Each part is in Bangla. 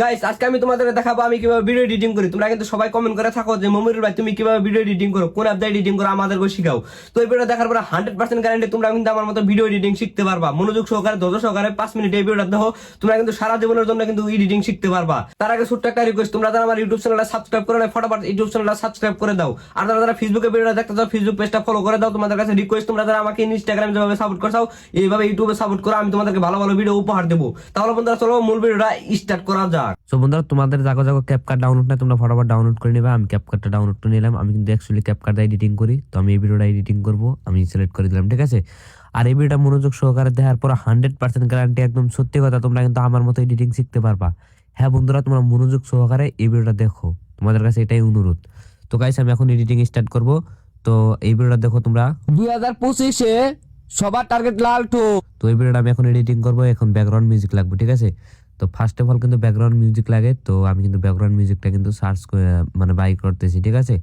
গাইস আজকে আমি তোমাদের দেখাবো আমি কিভাবে ভিডিও এডিটিং করি। তোমরা কিন্তু সবাই কমেন্ট করে থাকো যে মমিরুল ভাই তুমি কিভাবে ভিডিও এডিটিং করো, কোন অ্যাপ দিয়ে এডিটিং করো, আমাদেরকে শিখাও। তো এই ভিডিও দেখার পরে 100% গ্যারান্টি তোমরা কিন্তু আমার মতো ভিডিও এডিটিং শিখতে পারবা। মনোযোগ সহকারে ধৈর্য সহকারে 5 মিনিট এই ভিডিওটা দেখো, তোমরা কিন্তু সারা জীবনের জন্য কিন্তু এডিটিং শিখতে পারবা। তার আগে ছোট্ট একটা রিকোয়েস্ট, তোমরা যারা আমার ইউটিউব চ্যানেলটা সাবস্ক্রাইব করে নাও, ফটাফট ইউটিউব চ্যানেলটা সাবস্ক্রাইব করে দাও। আর যারা ফেসবুকে ভিডিওটা দেখতে চাও ফেসবুক পেজটা ফলো করে দাও। তোমাদের কাছে রিকোয়েস্ট, তোমরা যারা আমাকে ইনস্টাগ্রামে যেভাবে সাপোর্ট করছো এইভাবে ইউটিউবে সাপোর্ট করো, আমি তোমাদেরকে ভালো ভালো ভিডিও উপহার দেবো। তাহলে বন্ধুরা চলো মূল ভিডিওটা স্টার্ট করা যাক। সো বন্ধুরা তোমাদের জাগো জাগো ক্যাপকাট ডাউনলোড না, তোমরা ফটাফট ডাউনলোড করে নেবে। আমি ক্যাপকাটটা ডাউনলোড করে নিলাম। আমি কিন্তু অ্যাকচুয়ালি ক্যাপকাটটা এডিটিং করি, তো আমি এই ভিডিওটা এডিটিং করব, আমি সিলেক্ট করে দিলাম, ঠিক আছে। আর এই ভিডিওটা মনোযোগ সহকারে দেখার পর 100% গ্যারান্টি, একদম সত্যি কথা, তোমরা কিন্তু আমার মতো এডিটিং শিখতে পারবা। হ্যাঁ বন্ধুরা, তোমরা মনোযোগ সহকারে এই ভিডিওটা দেখো, তোমাদের কাছে এটাই অনুরোধ। তো গাইস আমি এখন এডিটিং স্টার্ট করব, তো এই ভিডিওটা দেখো তোমরা। 2025-এ সবার টার্গেট লাল ঠো। তো এই ভিডিওটা আমি এখন এডিটিং করব, এখন ব্যাকগ্রাউন্ড মিউজিক লাগবে, ঠিক আছে। তো ফার্স্ট অফ অল কিন্তু ব্যাকগ্রাউন্ড মিউজিক লাগে, তো আমি কিন্তু ব্যাকগ্রাউন্ড মিউজিকটা কিন্তু সার্চ করে মানে বাই করতেছি, ঠিক আছে।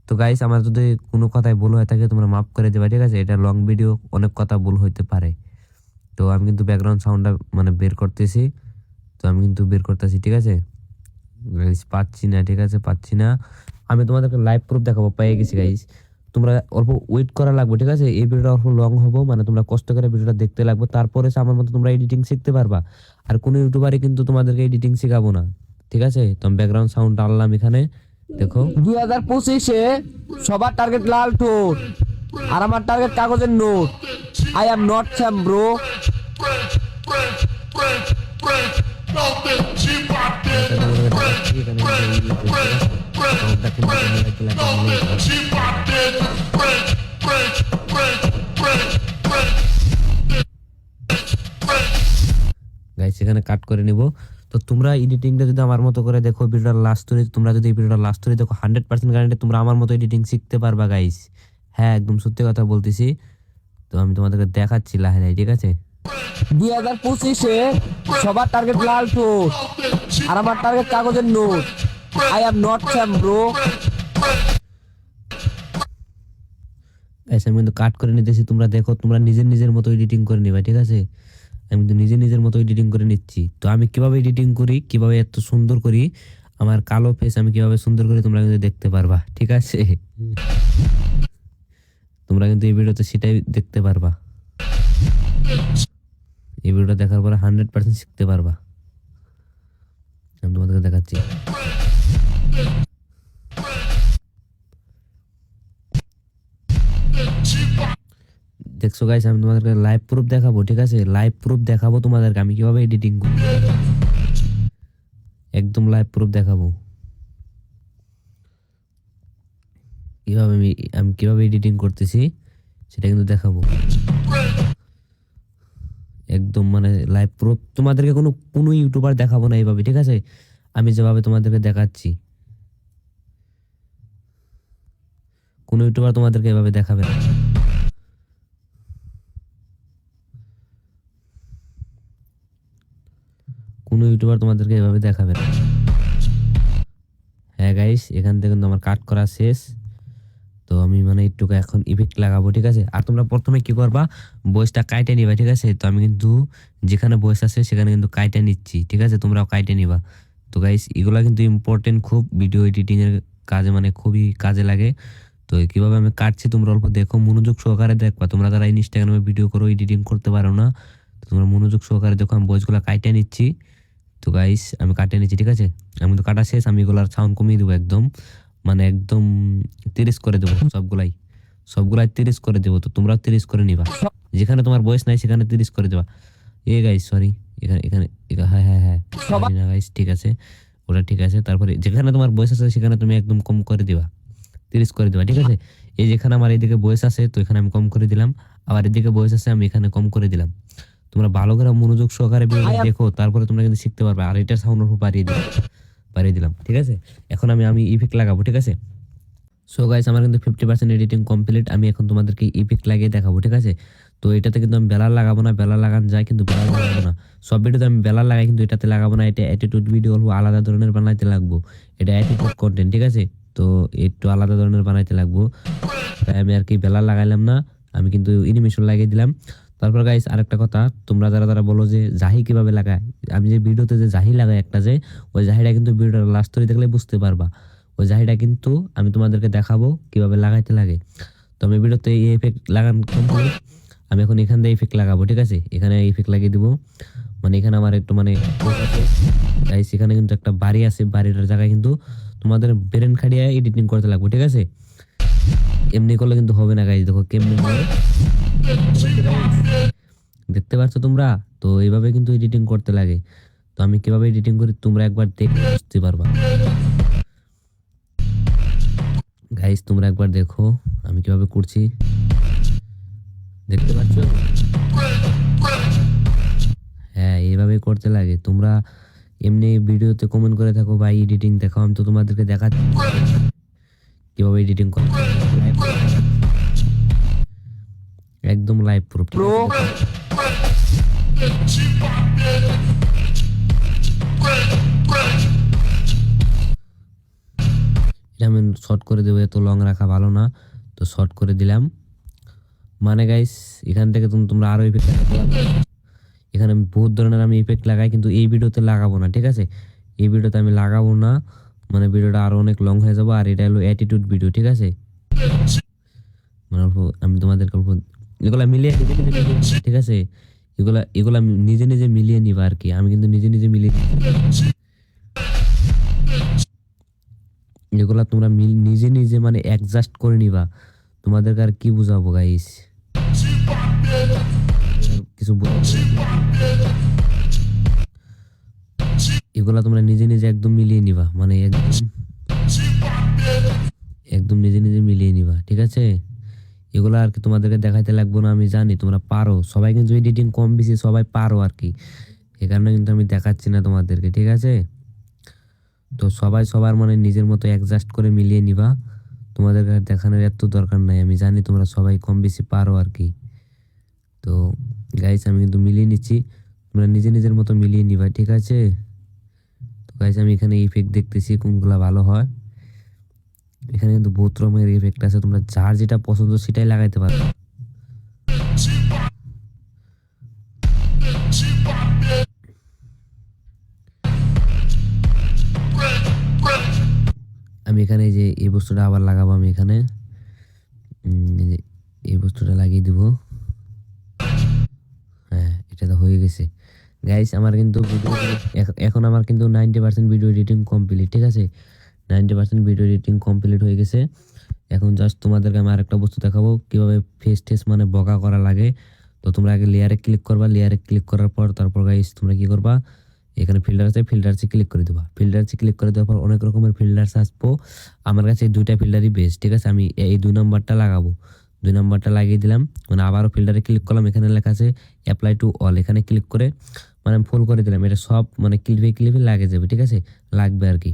তো গাইস আমার যদি কোনো কথায় ভুল হয়ে থাকে তোমরা মাফ করে দেবা, ঠিক আছে। এটা লং ভিডিও, অনেক কথা ভুল হইতে পারে। তো আমি কিন্তু ব্যাকগ্রাউন্ড সাউন্ডটা মানে বের করতেছি, তো আমি কিন্তু বের করতেছি, ঠিক আছে। গাইস পাচ্ছি না, ঠিক আছে, পাচ্ছি না। আমি তোমাদেরকে লাইভ প্রুফ দেখাবো, পেয়ে গেছি গাইস। তোমরা অল্প ওয়েট করা লাগবে, ঠিক আছে। এই ভিডিওটা অল্প লং হবো, মানে তোমরা কষ্ট করে ভিডিওটা দেখতে লাগবে, তারপরে আমার মতো তোমরা এডিটিং শিখতে পারবা। আর কোনো ইউটিউবারই কিন্তু তোমাদেরকে এডিটিং শেখাবো না, ঠিক আছে। তো আমি ব্যাকগ্রাউন্ড সাউন্ড আনলাম এখানে, দেখো। 2025-এ সবার টার্গেট লাল ঠোঁট আর আমার টার্গেট কাগজের note. I am not Sam bro. Guys এখানে কাট করে নিব। তো তোমরা এডিটিংটা যদি আমার মতো করে দেখো, ভিডিওর লাস্ট স্টোরি, তোমরা যদি এই ভিডিওটা লাস্ট স্টোরি দেখো 100% গ্যারান্টি তোমরা আমার মতো এডিটিং শিখতে পারবা গাইস। হ্যাঁ একদম সত্যি কথা বলতেছি। তো আমি তোমাদেরকে দেখাচ্ছি লাহে লাহে, ঠিক আছে। 2025-এ সবার টার্গেট লাল ঠোঁট আর আমার টার্গেট কাগজের note. I am not Sam bro. Guys আমি কিন্তু কাট করে নিতেছি, তোমরা দেখো, তোমরা নিজের নিজের মতো এডিটিং করে নিবা, ঠিক আছে। আমি কিন্তু নিজের নিজের মতো এডিটিং করে নিচ্ছি। তো আমি কিভাবে এডিটিং করি, কিভাবে এত সুন্দর করি, আমার কালো ফেস আমি কিভাবে সুন্দর করি তোমরা কিন্তু দেখতে পারবা, ঠিক আছে। তোমরা কিন্তু এই ভিডিওতে সেটাই দেখতে পারবা। এই ভিডিওটা দেখার পরে 100% শিখতে পারবা। আমি তোমাদেরকে দেখাচ্ছি। দেখছো গাইস, আমি তোমাদেরকে লাইভ প্রুফ দেখাবো, ঠিক আছে। লাইভ প্রুফ দেখাবো তোমাদেরকে আমি কিভাবে এডিটিং করি, একদম লাইভ প্রুফ দেখাবো কিভাবে আমি কিভাবে এডিটিং করতেছি সেটা কিন্তু দেখাবো, একদম মানে লাইভ প্রুফ। তোমাদেরকে কোনো ইউটিউবার দেখাবো না এইভাবে, ঠিক আছে। আমি যেভাবে তোমাদেরকে দেখাচ্ছি, কোনো ইউটিউবার তোমাদেরকে এভাবে দেখাবে না। কোনো ইউটিউবার তোমাদেরকে এভাবে দেখাবে না। হ্যাঁ গাইস এখান থেকে কিন্তু আমার কাট করা শেষ। তো আমি মানে একটু এখন ইফেক্ট লাগাবো, ঠিক আছে। আর তোমরা প্রথমে কি করবা, ভয়েসটা কাইটে নিবা, ঠিক আছে। তো আমি কিন্তু যেখানে ভয়েস আছে সেখানে কিন্তু কাইটে নিচ্ছি, ঠিক আছে, তোমরাও কাইটে নিবা। তো গাইস এগুলা কিন্তু ইম্পর্টেন্ট খুব, ভিডিও এডিটিং এর কাজে মানে খুবই কাজে লাগে। তো কিভাবে আমি কাটছি তোমরা অল্প দেখো, মনোযোগ সহকারে দেখবা। তোমরা যারা ইনস্টাগ্রামে ভিডিও করো, এডিটিং করতে পারো না, তো তোমরা মনোযোগ সহকারে দেখো, আমি ভয়েসগুলো কাইটে নিচ্ছি। তো গাইস আমি কাটে নিচ্ছি, ঠিক আছে। আমি তো কাটা শেষ, আমি এগুলার সাউন্ড কমিয়ে দেবো একদম, মানে একদম 30 করে দেবো, সবগুলাই 30 করে দেবো। তো তোমরা 30 করে নিবা, যেখানে তোমার বয়স নাই সেখানে 30 করে দেবা। এ গাইস সরি, এখানে এখানে হ্যাঁ হ্যাঁ হ্যাঁ না গাইস, ঠিক আছে, ওটা ঠিক আছে। তারপরে যেখানে তোমার বয়স আছে সেখানে তুমি একদম কম করে দিবা, 30 করে দিবা, ঠিক আছে। এই যেখানে আমার এইদিকে বয়স আছে তো এখানে আমি কম করে দিলাম, আবার এদিকে বয়স আছে আমি এখানে কম করে দিলাম। তোমরা ভালো করে মনোযোগ সহকারে ভিডিওটা দেখো, তারপরে তোমরা কিন্তু শিখতে পারবে। আর এটা সাউন্ড অল্প বাড়িয়ে দিলাম, ঠিক আছে। এখন আমি ইফেক্ট লাগাবো, ঠিক আছে। সো গাইস আমার কিন্তু 50% এডিটিং কমপ্লিট। আমি এখন তোমাদেরকে ইফেক্ট লাগিয়ে দেখাবো, ঠিক আছে। তো এটাতে কিন্তু আমি বেলার লাগাবো না, বেলার লাগান যায় কিন্তু বেলার লাগাবো না। সব ভিডিওতে আমি বেলার লাগাই কিন্তু এটাতে লাগাবো না। এটা অ্যাটিটিউড ভিডিও অল্প আলাদা ধরনের বানাইতে লাগবো, এটা অ্যাটিটিউড কন্টেন্ট, ঠিক আছে। তো একটু আলাদা ধরনের বানাইতে লাগবো, তাই আমি আর কি বেলার লাগাইলাম না, আমি কিন্তু অ্যানিমেশন লাগিয়ে দিলাম। তারপর গাইস আরেকটা কথা, তোমরা যারা যারা বলো যে জাহি কিভাবে লাগায়, আমি যে ভিডিওতে যে জাহি লাগাই একটা, যে ওই জাহিটা কিন্তু ভিডিওর লাস্ট তৈরি দেখলে বুঝতে পারবা। ওই জাহিটা কিন্তু আমি তোমাদেরকে দেখাবো কিভাবে লাগাইতে লাগে। তো আমি ভিডিওতে এই ইফেক্ট লাগান complete। আমি এখন এখান দিয়ে ইফেক্ট লাগাবো, ঠিক আছে? এখানে ইফেক্ট লাগিয়ে দিব, মানে এখানে আমার একটু মানে গাইস এখানে কিন্তু একটা বাড়ি আছে, বাড়িটার জায়গায় কিন্তু তোমাদের ব্রেন খাটিয়ে এডিটিং করতে লাগবে, ঠিক আছে? এমনি করলে কিন্তু হবে না গাইস, দেখো কেমনি হবে। দেখতে পাচ্ছ তোমরা? তো এইভাবে কিন্তু এডিটিং করতে লাগে। তো আমি কিভাবে এডিটিং করি তোমরা একবার দেখে বুঝতে পারবা। গাইস তোমরা একবার দেখো আমি কিভাবে করছি, দেখতে পাচ্ছ? হ্যাঁ, এইভাবে করতে লাগে। তোমরা এমনি ভিডিওতে কমেন্ট করে থাকো ভাই এডিটিং দেখাও, আমি তো তোমাদেরকে দেখাচ্ছি কিভাবে এডিটিং করে, একদম লাইভ প্রুফ। এটা আমি শর্ট করে দেবো, এত লং রাখা ভালো না, তো শর্ট করে দিলাম। মানে গাইস এখান থেকে তোমরা আরো ইফেক্ট লাগাতে পারবে। এখানে আমি বহুত ধরনের আমি ইফেক্ট লাগাই, কিন্তু এই ভিডিওতে লাগাবো না, ঠিক আছে? এই ভিডিওতে আমি লাগাবো না, মানে ভিডিওটা আরো অনেক লং হয়ে যাবে। আর এটা হলো অ্যাটিটিউড ভিডিও, ঠিক আছে? মানে আমি তোমাদেরকে এগুলা মিলিয়ে, ঠিক আছে? এগুলা এগুলা নিজে নিজে মিলিয়ে নিবা আর কি, আমি কিন্তু নিজে নিজে মিলিয়ে, এগুলা তোমরা নিজে নিজে মানে অ্যাডজাস্ট করে নিবা। তোমাদেরকে আর কি বুঝাবো গাইস, কিছু এগুলা তোমরা নিজে নিজে একদম মিলিয়ে নিবা, মানে একদম নিজে নিজে মিলিয়ে নিবা, ঠিক আছে? এগুলা আর কি তোমাদেরকে দেখাইতে লাগবো না, আমি জানি তোমরা পারো, সবাই কিন্তু এডিটিং কম বেশি সবাই পারো আর কি, এই কারণে কিন্তু আমি দেখাচ্ছি না তোমাদেরকে, ঠিক আছে? তো সবাই সবার মানে নিজের মতো অ্যাডজাস্ট করে মিলিয়ে নিবা, তোমাদেরকে দেখানোর এত দরকার নাই, আমি জানি তোমরা সবাই কম বেশি পারো আর কি। তো গাইস আমি কিন্তু মিলিয়ে নিচ্ছি, তোমরা নিজে নিজের মতো মিলিয়ে নিবা, ঠিক আছে? তো গাইস আমি এখানে ইফেক্ট দেখতেছি কোনগুলা ভালো হয়। এখানে কিন্তু বহুত রকমের ইফেক্ট আছে, তোমরা যার যেটা পছন্দ সেটাই লাগাইতে পারো। আমি এখানে যে এই বস্তুটা আবার লাগাবো, আমি এখানে এই বস্তুটা লাগিয়ে দিব। হ্যাঁ, এটা তো হয়ে গেছে গাইস। আমার কিন্তু এখন আমার কিন্তু 90% ভিডিও এডিটিং কমপ্লিট, ঠিক আছে? 90% ভিডিও এডিটিং কমপ্লিট হয়ে গেছে। এখন জাস্ট তোমাদেরকে আমি আরেকটা বস্তু দেখাবো কিভাবে ফেস টেস মানে বগা করা লাগে। তো তোমরা আগে লেয়ারে ক্লিক করবা, লেয়ারে ক্লিক করার পর তারপর গাইস তোমরা কি করবা, এখানে ফিল্টার আছে, ফিল্টারসে ক্লিক করে দেবা। ফিল্টারসে ক্লিক করে দেওয়ার পর অনেক রকমের ফিল্টারস আসবো, আমার কাছে এই দুইটা ফিল্টারই বেস্ট, ঠিক আছে? আমি এই 2 নম্বরটা লাগাবো, 2 নম্বরটা লাগিয়ে দিলাম। মানে আবারও ফিল্টারে ক্লিক করলাম, এখানে লেখা আছে অ্যাপ্লাই টু অল, এখানে ক্লিক করে মানে আমি ফুল করে দিলাম, এটা সব মানে ক্লিপে ক্লিপে লাগে যাবে, ঠিক আছে? লাগবে আর কি।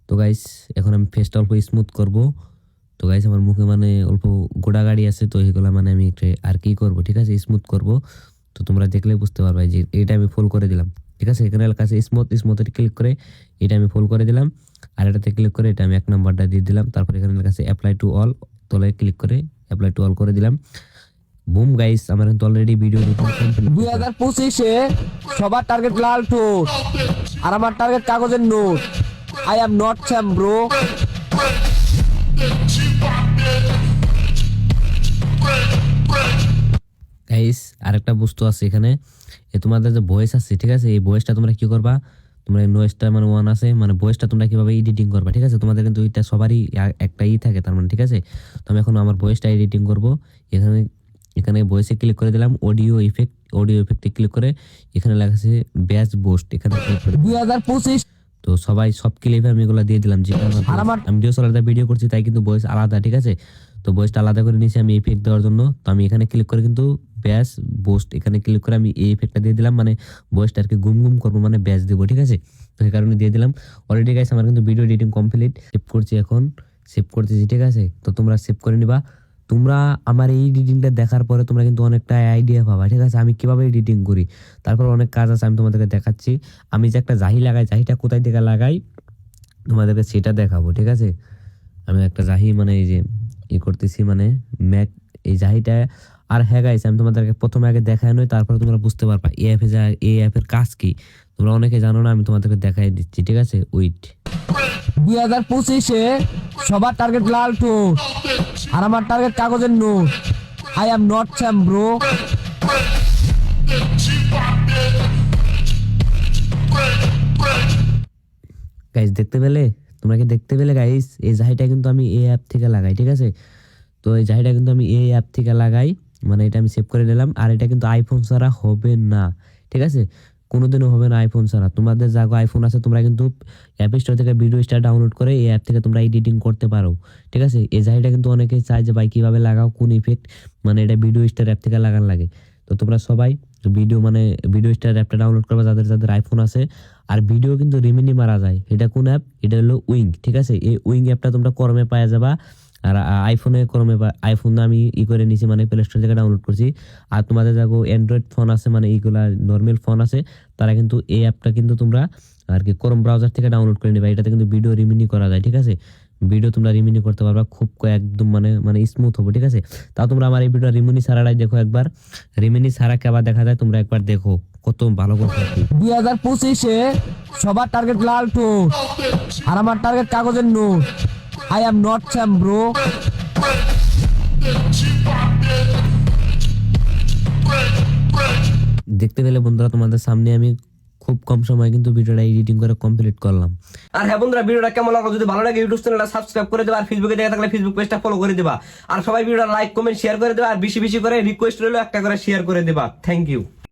তো গাইস এখন আমি ফেসটা অল্প স্মুথ করব। তো গাইস আমার মুখে মানে অল্প গোড়া গাড়ি আছে, তো এগুলো মানে আমি একটু আর কি করব, ঠিক আছে? স্মুথ করব। তো তোমরা দেখলে বুঝতে পারবে যে এটা আমি ফুল করে দিলাম, ঠিক আছে? এখানে লেখা আছে স্মুথ, স্মুথে ক্লিক করে এটা আমি ফুল করে দিলাম। আর এটাতে ক্লিক করে এটা আমি 1 নাম্বারটা দিয়ে দিলাম। তারপর এখানে লেখা আছে অ্যাপ্লাই টু অল, তোলে ক্লিক করে অ্যাপ্লাই টু অল করে দিলাম। বুম গাইস আমার কিন্তু অলরেডি ভিডিও 2025-এ সবার টার্গেট লাল ঠোঁট আর আমার টার্গেট কাগজের note. I am not Sam bro. Guys আরেকটা বস্তু আছে এখানে, তোমাদের যে ভয়েস আছে, ঠিক আছে? এই ভয়েসটা তোমরা কি করবা, তোমরা নয়েজটা মানে 1 আছে, মানে ভয়েসটা তোমরা কিভাবে এডিটিং করবা, ঠিক আছে? তোমাদের কিন্তু এটা সবারই একটা থাকে তার মানে, ঠিক আছে? তো আমি এখন আমার ভয়েসটা এডিটিং করব। এখানে এখানে ভয়েসে ক্লিক করে দিলাম, অডিও ইফেক্ট, অডিও ইফেক্টে ক্লিক করে এখানে লেখা আছে ব্যাস বুস্ট, এখানে ক্লিক করে 2025 তো সবাই সব ক্লিপে আমি এগুলো দিয়ে দিলাম, যে আমি ডিএসএলআর ভিডিও করছি তাই কিন্তু ভয়েস আলাদা, ঠিক আছে? তো ভয়েসটা আলাদা করে নিয়েছি আমি ইফেক্ট দেওয়ার জন্য। তো আমি এখানে ক্লিক করে কিন্তু ব্যাস বুস্ট, এখানে ক্লিক করে আমি এই ইফেক্টটা দিয়ে দিলাম, মানে ভয়েসটা আর কি গুম গুম করবো, মানে ব্যাস দেবো, ঠিক আছে? তো এই কারণে দিয়ে দিলাম। অলরেডি গাইস আমার কিন্তু ভিডিও এডিটিং কমপ্লিট, সেভ করছি, এখন সেভ করতেছি, ঠিক আছে? তো তোমরা সেভ করে নিবা। তোমরা আমার এই এডিটিংটা দেখার পরে তোমরা কিন্তু অনেকটা আইডিয়া পাবা, ঠিক আছে? আমি কিভাবে এডিটিং করি, তারপর অনেক কাজ আছে আমি তোমাদেরকে দেখাচ্ছি। আমি যে একটা জাহি লাগাই, জাহিটা কোথায় থেকে লাগাই তোমাদেরকে সেটা দেখাবো, ঠিক আছে? আমি একটা জাহি মানে এই যে করতেছি, মানে ম্যাক এই জাহিটা আর হ্যাঁ গাইস, আমি তোমাদেরকে প্রথমে আগে দেখাই নই, তারপরে তোমরা বুঝতে পারবা এই অ্যাপের কাজ কি। তোমরা অনেকে জানো না, আমি তোমাদেরকে দেখাই দিচ্ছি, ঠিক আছে? ওয়েট। 2025-এ সবার টার্গেট লাল ঠোঁট আর আমার টার্গেট কাগজের note. I am not Sam bro. Guys দেখতে পেলে? তোমরা কি দেখতে পেলে গাইস? এই জাহিটা কিন্তু আমি এই অ্যাপ থেকে লাগাই, ঠিক আছে? তো এই জাহিটা কিন্তু আমি এই অ্যাপ থেকে লাগাই, মানে এটা আমি সেভ করে নিলাম। আর এটা কিন্তু আইফোন ছাড়া হবে না, ঠিক আছে? কোনোদিনও হবে না আইফোন ছাড়া। তোমাদের যাগো আইফোন আছে, তোমরা কিন্তু অ্যাপ স্টোর থেকে ভিডিও স্টার ডাউনলোড করে এই অ্যাপ থেকে তোমরা এডিটিং করতে পারো, ঠিক আছে? এই জাহিটা কিন্তু অনেকেই চায় যে ভাই কিভাবে লাগাও, কোন ইফেক্ট, মানে এটা ভিডিও স্টার অ্যাপ থেকে লাগান লাগে। তো তোমরা সবাই ভিডিও স্টার অ্যাপটা ডাউনলোড করবে যাদের যাদের আইফোন আছে। আর ভিডিও কিন্তু রিমিনি মারা যায়। এটা কোন অ্যাপ? এটা হলো উইং, ঠিক আছে? এই উইং অ্যাপটা তোমরা ক্রমে পাওয়া যাবা। আর আইফোনে আমি করে নিছি, মানে প্লে স্টোর থেকে ডাউনলোড করছি। আর তোমাদের যাগো অ্যান্ড্রয়েড ফোন আছে, মানে এইগুলা নর্মাল ফোন আছে, তারা কিন্তু এই অ্যাপটা কিন্তু তোমরা আর কি ক্রোম ব্রাউজার থেকে ডাউনলোড করে নিবা। এটাতে কিন্তু ভিডিও রিমিনি করা যায়, ঠিক আছে? ভিডিও তোমরা রিমিনি করতে পারবা খুব একদম মানে স্মুথ হবে, ঠিক আছে? তাও তোমরা আমার এই ভিডিও রিমিনি ছাড়াটাই দেখো একবার। রিমিনি ছাড়া কেবার দেখা যায় তোমরা একবার দেখো, কত ভালো করতে। 2025-এ সবার টার্গেট লাল ঠোঁট আর আমার টার্গেট কাগজের note. I am not Sam bro. দেখতে পেলে বন্ধুরা, তোমাদের সামনে আমি খুব কম সময় কিন্তু ভিডিওটা এডিটিং করে কমপ্লিট করলাম। আর হ্যাঁ বন্ধুরা, ভিডিওটা কেমন লাগলো? যদি ভালো লাগে ইউটিউব চ্যানেলটা সাবস্ক্রাইব করে দেবা, আর ফেসবুকে দেখে থাকলে ফেসবুক পেজটা ফলো করে দেবা। আর সবাই ভিডিওটা লাইক কমেন্ট শেয়ার করে দেবা, আর বেশি বেশি করে রিকোয়েস্ট রইলো একটা করে শেয়ার করে দেবা। Thank you.